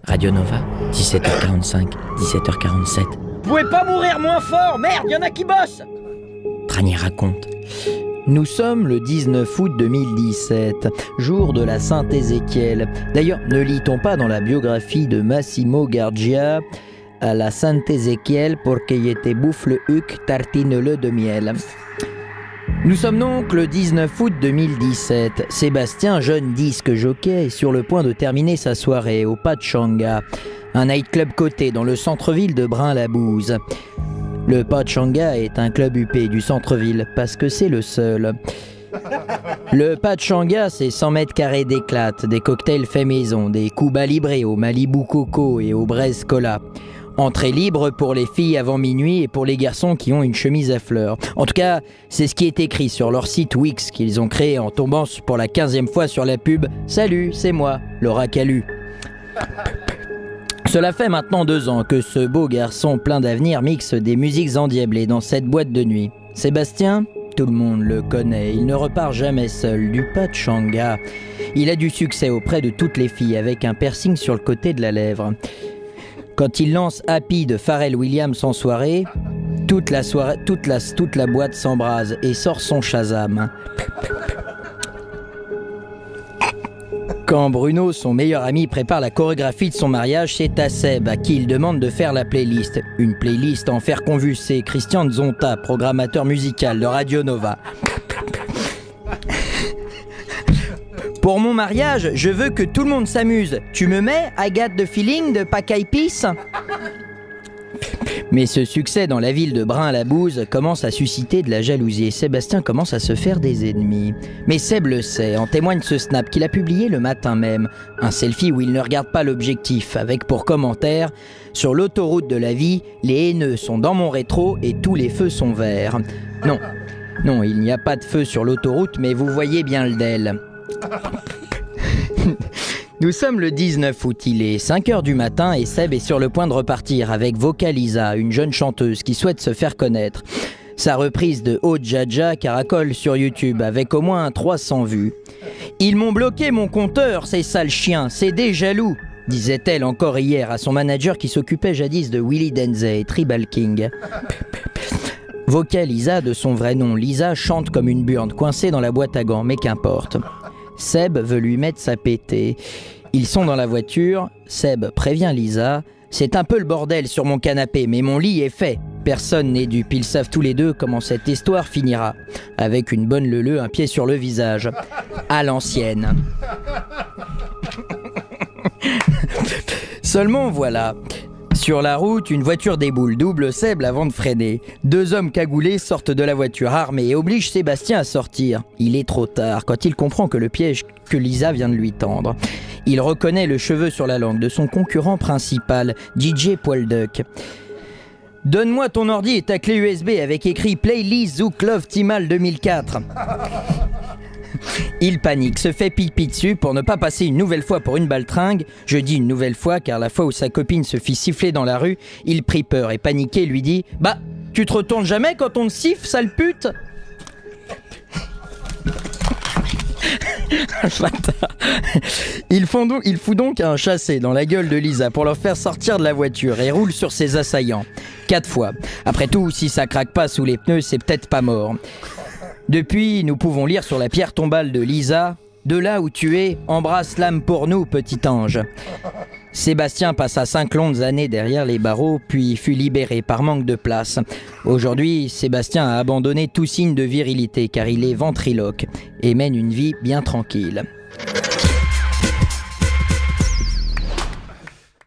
Radio Nova, 17h45, 17h47. Vous pouvez pas mourir moins fort, merde, y en a qui bossent. Tranier raconte. Nous sommes le 19 août 2017, jour de la Saint-Ézéchiel. D'ailleurs, ne lit-on pas dans la biographie de Massimo Gargia à la Saint-Ézéchiel pour qu'il était bouffe le huc, tartine-le de miel. Nous sommes donc le 19 août 2017. Sébastien, jeune disque jockey, est sur le point de terminer sa soirée au Pachanga, un nightclub coté dans le centre-ville de Brain-l'Abouze. Le Pachanga est un club huppé du centre-ville parce que c'est le seul. Le Pachanga, c'est 100 mètres carrés d'éclate, des cocktails faits maison, des Cuba Libre au Malibu Coco et au Braise Cola. Entrée libre pour les filles avant minuit et pour les garçons qui ont une chemise à fleurs. En tout cas, c'est ce qui est écrit sur leur site Wix qu'ils ont créé en tombant pour la 15e fois sur la pub « Salut, c'est moi, Laura Calu ». Cela fait maintenant 2 ans que ce beau garçon plein d'avenir mixe des musiques endiablées dans cette boîte de nuit. Sébastien, tout le monde le connaît, il ne repart jamais seul du Pachanga. Il a du succès auprès de toutes les filles avec un piercing sur le côté de la lèvre. Quand il lance Happy de Pharrell Williams en soirée, toute la boîte s'embrase et sort son Shazam. Quand Bruno, son meilleur ami, prépare la chorégraphie de son mariage, c'est à Seb à qui il demande de faire la playlist. Une playlist en fer convulsé, Christian Zonta, programmateur musical de Radio Nova. Pour mon mariage, je veux que tout le monde s'amuse. Tu me mets I Got the Feeling de Pack Peace? Mais ce succès dans la ville de Brain-l'Abouze commence à susciter de la jalousie et Sébastien commence à se faire des ennemis. Mais Seb le sait, en témoigne ce snap qu'il a publié le matin même. Un selfie où il ne regarde pas l'objectif, avec pour commentaire « Sur l'autoroute de la vie, les haineux sont dans mon rétro et tous les feux sont verts. » Non, il n'y a pas de feu sur l'autoroute, mais vous voyez bien le DEL. Nous sommes le 19 août, il est 5h du matin et Seb est sur le point de repartir avec Vocaliza, une jeune chanteuse qui souhaite se faire connaître. Sa reprise de Oh Jaja caracole sur YouTube avec au moins 300 vues. « Ils m'ont bloqué mon compteur, ces sales chiens, c'est des jaloux !» disait-elle encore hier à son manager qui s'occupait jadis de Willy Denze et Tribal King. Vocaliza, de son vrai nom Lisa, chante comme une burne coincée dans la boîte à gants, mais qu'importe. Seb veut lui mettre sa pétée. Ils sont dans la voiture, Seb prévient Lisa « C'est un peu le bordel sur mon canapé, mais mon lit est fait. Personne n'est dupe, ils savent tous les deux comment cette histoire finira. Avec une bonne leuleux, un pied sur le visage. À l'ancienne. » Seulement voilà. Sur la route, une voiture déboule, double Seb avant de freiner. 2 hommes cagoulés sortent de la voiture armés et obligent Sébastien à sortir. Il est trop tard quand il comprend que le piège que Lisa vient de lui tendre. Il reconnaît le cheveu sur la langue de son concurrent principal, DJ Poilduck. « Donne-moi ton ordi et ta clé USB avec écrit Playlist Zouk Love Timal 2004. » Il panique, se fait pipi dessus pour ne pas passer une nouvelle fois pour une baltringue. Je dis une nouvelle fois car la fois où sa copine se fit siffler dans la rue, il prit peur et paniqué lui dit « Bah, tu te retournes jamais quand on te siffle, sale pute ?» Il fout donc un chassé dans la gueule de Lisa pour leur faire sortir de la voiture et roule sur ses assaillants. 4 fois. Après tout, si ça craque pas sous les pneus, c'est peut-être pas mort. Depuis, nous pouvons lire sur la pierre tombale de Lisa « De là où tu es, embrasse l'âme pour nous, petit ange ». Sébastien passa 5 longues années derrière les barreaux, puis fut libéré par manque de place. Aujourd'hui, Sébastien a abandonné tout signe de virilité car il est ventriloque et mène une vie bien tranquille.